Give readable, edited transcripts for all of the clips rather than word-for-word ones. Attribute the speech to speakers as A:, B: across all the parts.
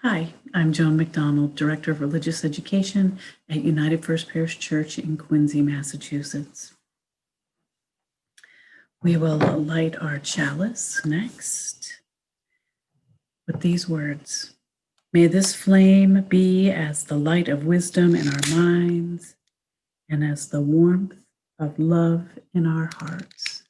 A: Hi, I'm Joan McDonald, Director of Religious Education at United First Parish Church in Quincy, Massachusetts. We will light our chalice next with these words. May this flame be as the light of wisdom in our minds and as the warmth of love in our hearts.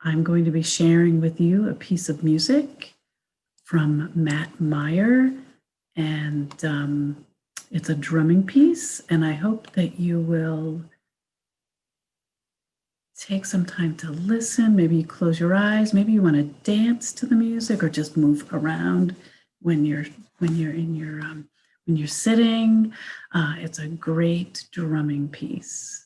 A: I'm going to be sharing with you a piece of music from Matt Meyer, and it's a drumming piece, and I hope that you will take some time to listen. Maybe you close your eyes. Maybe you want to dance to the music or just move around when you're sitting. It's a great drumming piece.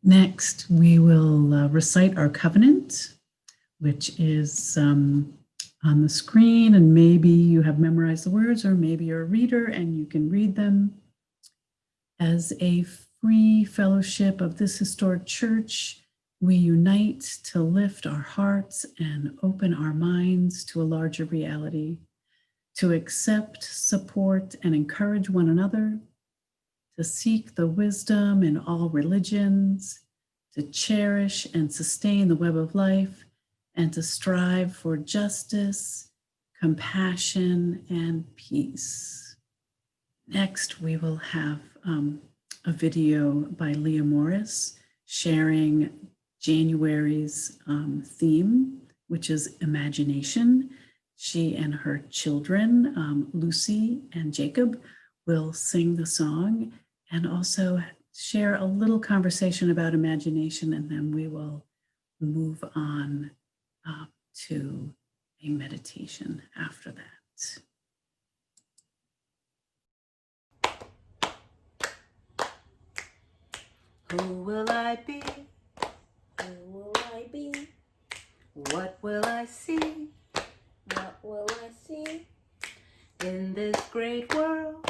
A: Next, we will recite our covenant, which is on the screen, and maybe you have memorized the words, or maybe you're a reader and you can read them. As a free fellowship of this historic church, we unite to lift our hearts and open our minds to a larger reality, to accept, support, and encourage one another, to seek the wisdom in all religions, to cherish and sustain the web of life, and to strive for justice, compassion, and peace. Next, we will have a video by Leah Morris sharing January's theme, which is imagination. She and her children, Lucy and Jacob, will sing the song and also share a little conversation about imagination, and then we will move on to a meditation after that.
B: Who will I be?
C: Who will I be?
B: What will I see?
C: What will I see?
B: In this great world,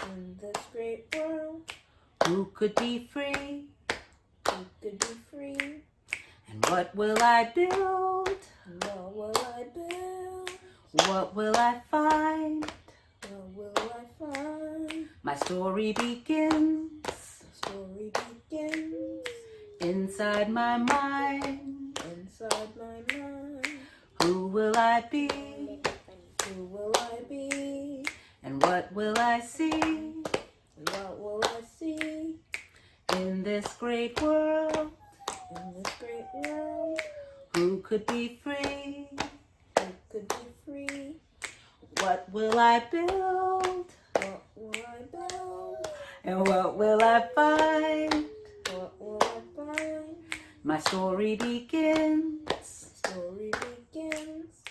C: In this great world,
B: who could be free?
C: who could be free?
B: And what will I build?
C: What will I build?
B: What will I find?
C: What will I find?
B: My story begins
C: Story begins
B: inside my mind.
C: inside my mind.
B: Who will I be?
C: Who will I be?
B: And what will I see?
C: What will I see?
B: In this great world,
C: In this great world,
B: who could be free?
C: who could be free?
B: What will I build?
C: What will I build?
B: And what will I find?
C: What will I find?
B: My story begins
C: Story begins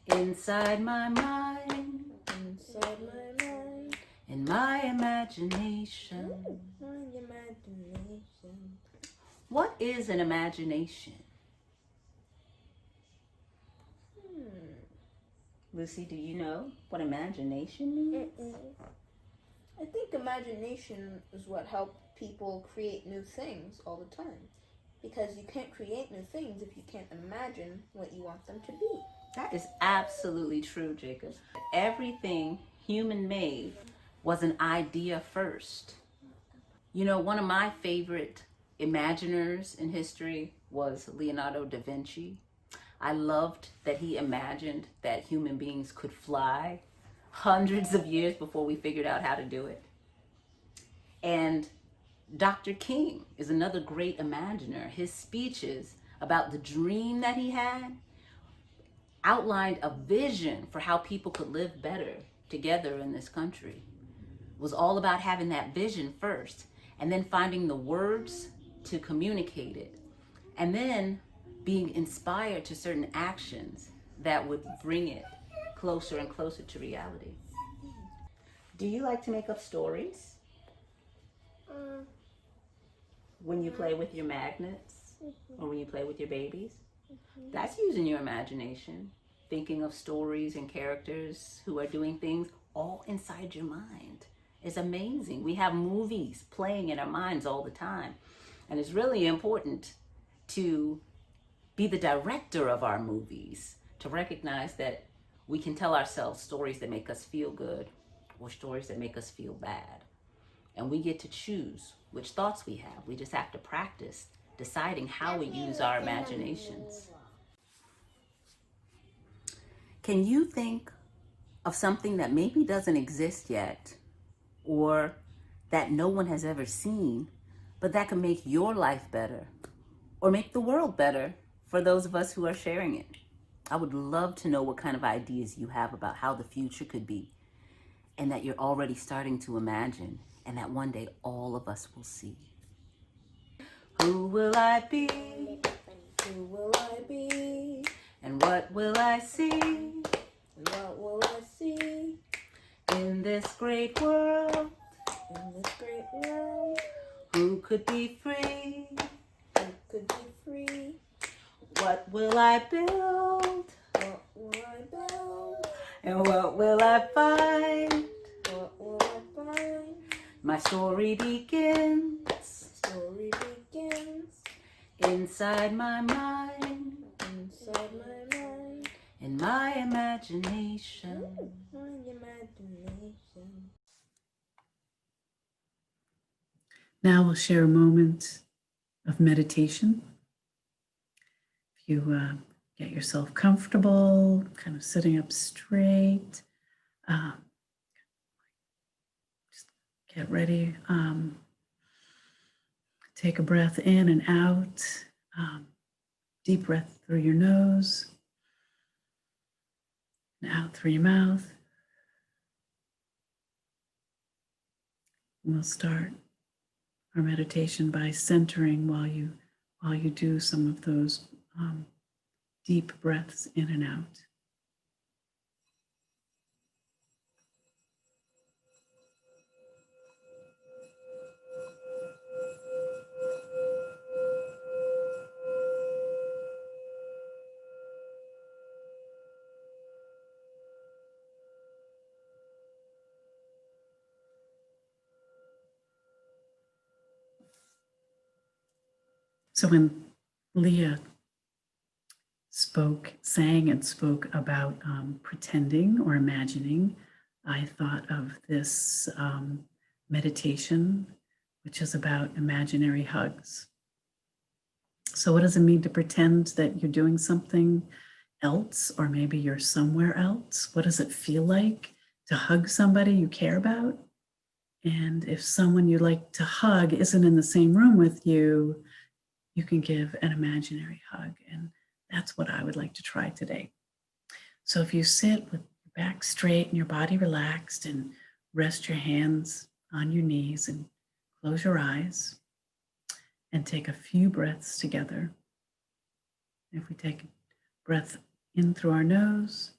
B: inside my mind,
C: inside my mind.
B: in my imagination.
C: My imagination.
B: What is an imagination? Lucy, do you know what imagination means?
C: I think imagination is what helps people create new things all the time. Because you can't create new things if you can't imagine what you want them to be.
B: That is absolutely true, Jacob. Everything human made was an idea first. You know, one of my favorite imaginers in history was Leonardo da Vinci. I loved that he imagined that human beings could fly hundreds of years before we figured out how to do it. And Dr. King is another great imaginer. His speeches about the dream that he had outlined a vision for how people could live better together in this country. It was all about having that vision first and then finding the words to communicate it, and then being inspired to certain actions that would bring it closer and closer to reality. Do you like to make up stories when you play with your magnets or when you play with your babies? That's using your imagination, thinking of stories and characters who are doing things all inside your mind. It's amazing. We have movies playing in our minds all the time. And it's really important to be the director of our movies, to recognize that we can tell ourselves stories that make us feel good or stories that make us feel bad. And we get to choose which thoughts we have. We just have to practice deciding how we use our imaginations. Can you think of something that maybe doesn't exist yet, or that no one has ever seen, but that can make your life better or make the world better for those of us who are sharing it? I would love to know what kind of ideas you have about how the future could be, and that you're already starting to imagine, and that one day all of us will see. Who will I be?
C: Who will I be?
B: And what will I see?
C: And what will I see?
B: In this great world,
C: In this great world,
B: who could be free?
C: who could be free?
B: What will I build?
C: What will I build?
B: And what will I find?
C: What will I find?
B: My story begins
C: Story begins
B: inside my mind,
C: inside my mind.
B: in my imagination.
C: My imagination.
A: Now we'll share a moment of meditation. If you get yourself comfortable, kind of sitting up straight, just get ready. Take a breath in and out. Deep breath through your nose and out through your mouth. We'll start our meditation by centering while you do some of those deep breaths in and out. So when Leah sang and spoke about pretending or imagining, I thought of this meditation, which is about imaginary hugs. So what does it mean to pretend that you're doing something else, or maybe you're somewhere else? What does it feel like to hug somebody you care about? And if someone you like to hug isn't in the same room with you, you can give an imaginary hug. And that's what I would like to try today. So if you sit with your back straight and your body relaxed, and rest your hands on your knees and close your eyes and take a few breaths together. If we take a breath in through our nose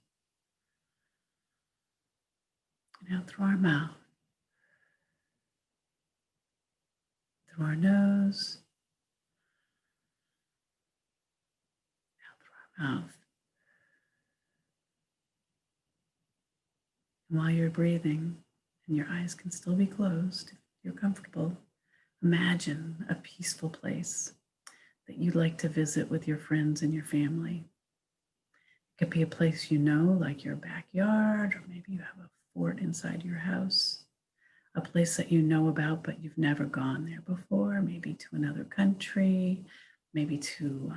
A: and out through our mouth, through our nose, out through our mouth. And while you're breathing and your eyes can still be closed, if you're comfortable, imagine a peaceful place that you'd like to visit with your friends and your family. It could be a place you know, like your backyard, or maybe you have a fort inside your house, a place that you know about, but you've never gone there before, maybe to another country, maybe to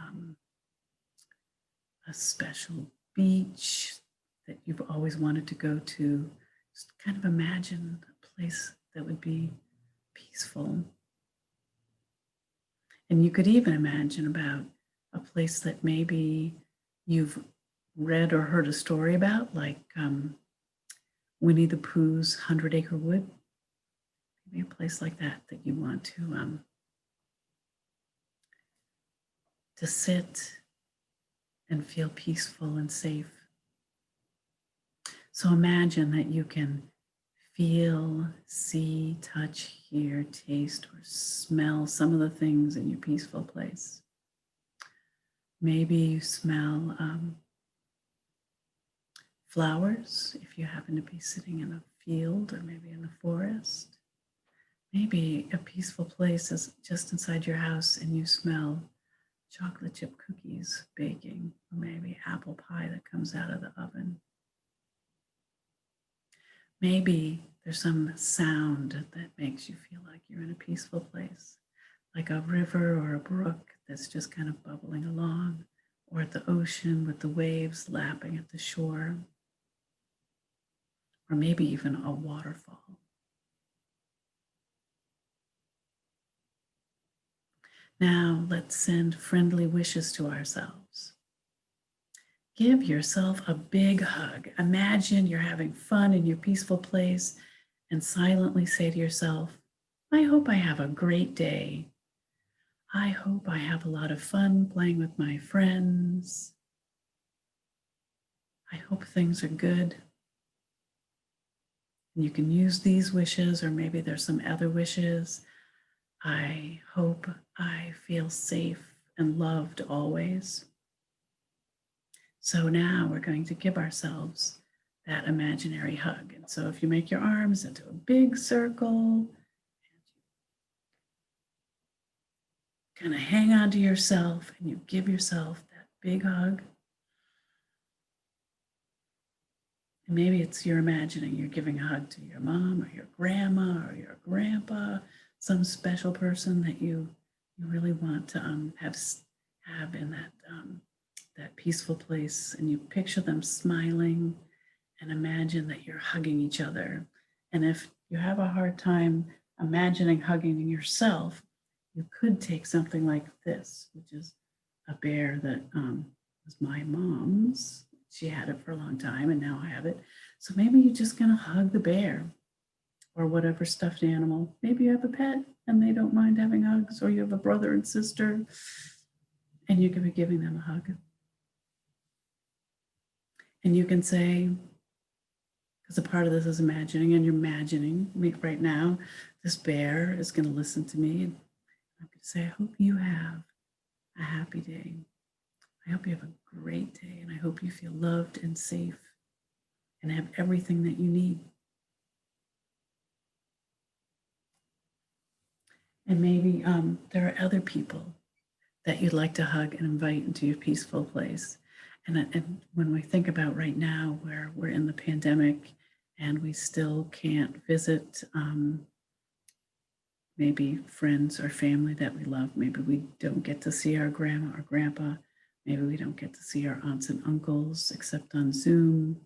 A: a special beach that you've always wanted to go to. Just kind of imagine a place that would be peaceful. And you could even imagine about a place that maybe you've read or heard a story about, like Winnie the Pooh's 100-Acre Wood. Maybe a place like that you want to sit and feel peaceful and safe. So imagine that you can feel, see, touch, hear, taste, or smell some of the things in your peaceful place. Maybe you smell flowers if you happen to be sitting in a field or maybe in the forest. Maybe a peaceful place is just inside your house and you smell chocolate chip cookies baking, or maybe apple pie that comes out of the oven. Maybe there's some sound that makes you feel like you're in a peaceful place, like a river or a brook that's just kind of bubbling along, or at the ocean with the waves lapping at the shore, or maybe even a waterfall. Now let's send friendly wishes to ourselves. Give yourself a big hug. Imagine you're having fun in your peaceful place and silently say to yourself, I hope I have a great day. I hope I have a lot of fun playing with my friends. I hope things are good. You can use these wishes, or maybe there's some other wishes. I hope I feel safe and loved always. So now we're going to give ourselves that imaginary hug. And so if you make your arms into a big circle, kind of hang on to yourself and you give yourself that big hug. And maybe it's you're imagining you're giving a hug to your mom or your grandma or your grandpa, some special person that you really want to have in that peaceful place. And you picture them smiling and imagine that you're hugging each other. And if you have a hard time imagining hugging yourself, you could take something like this, which is a bear that was my mom's. She had it for a long time and now I have it. So maybe you're just gonna hug the bear or whatever stuffed animal. Maybe you have a pet and they don't mind having hugs, or you have a brother and sister and you can be giving them a hug. And you can say, because a part of this is imagining, and you're imagining right now, this bear is gonna listen to me. And I'm gonna say, I hope you have a happy day. I hope you have a great day, and I hope you feel loved and safe and have everything that you need. And maybe there are other people that you'd like to hug and invite into your peaceful place. And when we think about right now where we're in the pandemic and we still can't visit maybe friends or family that we love, maybe we don't get to see our grandma or grandpa, maybe we don't get to see our aunts and uncles except on Zoom,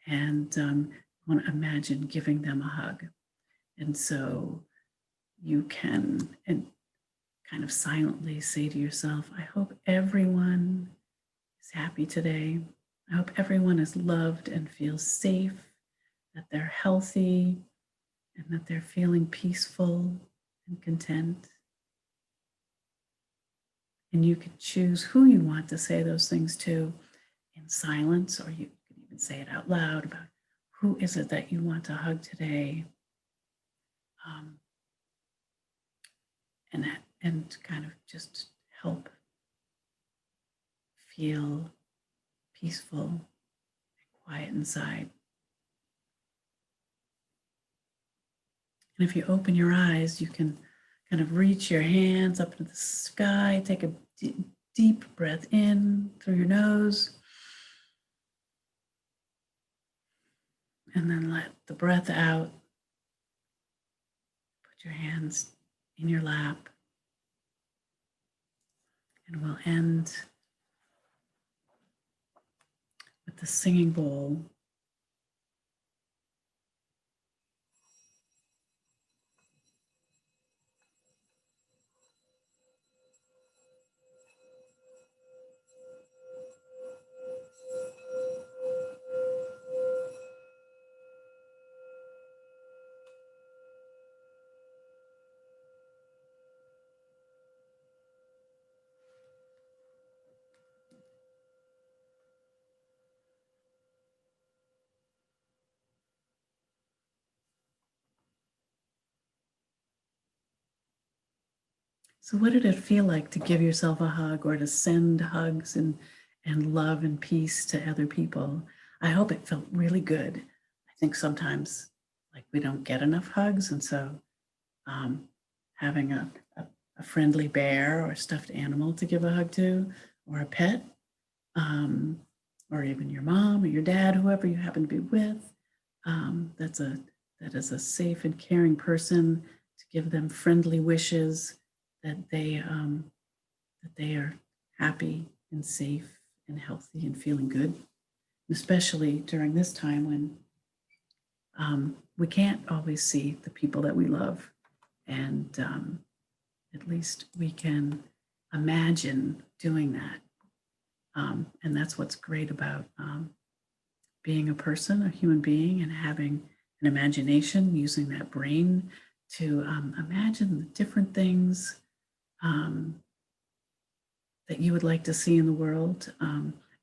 A: and want to imagine giving them a hug. And so you can and kind of silently say to yourself, I hope everyone is happy today. I hope everyone is loved and feels safe, that they're healthy, and that they're feeling peaceful and content. And you could choose who you want to say those things to in silence, or you could even say it out loud about who is it that you want to hug today. And kind of just help feel peaceful and quiet inside. And if you open your eyes, you can kind of reach your hands up into the sky, take a deep breath in through your nose, and then let the breath out. Put your hands in your lap. And we'll end with the singing bowl. So what did it feel like to give yourself a hug or to send hugs and love and peace to other people? I hope it felt really good. I think sometimes like we don't get enough hugs. And so having a friendly bear or stuffed animal to give a hug to, or a pet, or even your mom or your dad, whoever you happen to be with, that is a safe and caring person, to give them friendly wishes that they are happy and safe and healthy and feeling good, especially during this time when we can't always see the people that we love, and at least we can imagine doing that. And that's what's great about being a person, a human being, and having an imagination, using that brain to imagine the different things that you would like to see in the world,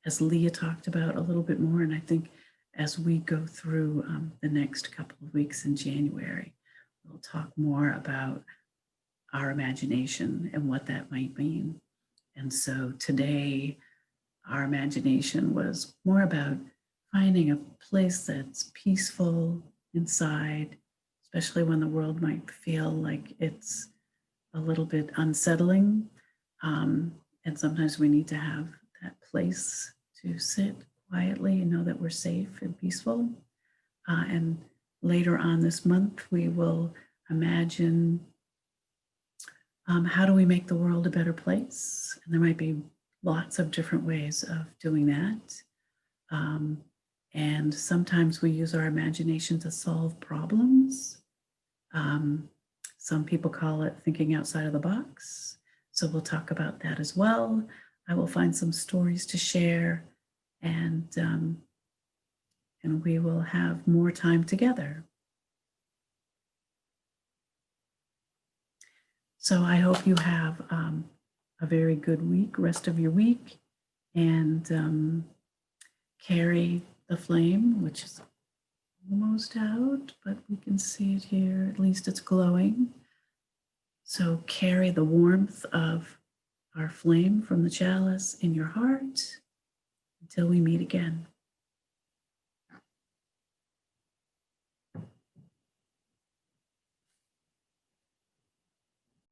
A: as Leah talked about a little bit more. And I think as we go through the next couple of weeks in January, we'll talk more about our imagination and what that might mean. And so today, our imagination was more about finding a place that's peaceful inside, especially when the world might feel like it's a little bit unsettling. And sometimes we need to have that place to sit quietly and know that we're safe and peaceful. And later on this month, we will imagine how do we make the world a better place? And there might be lots of different ways of doing that. And sometimes we use our imagination to solve problems. Some people call it thinking outside of the box. So we'll talk about that as well. I will find some stories to share, and we will have more time together. So I hope you have a very good week, rest of your week, and carry the flame, which is almost out, but we can see it here. At least it's glowing. So carry the warmth of our flame from the chalice in your heart until we meet again.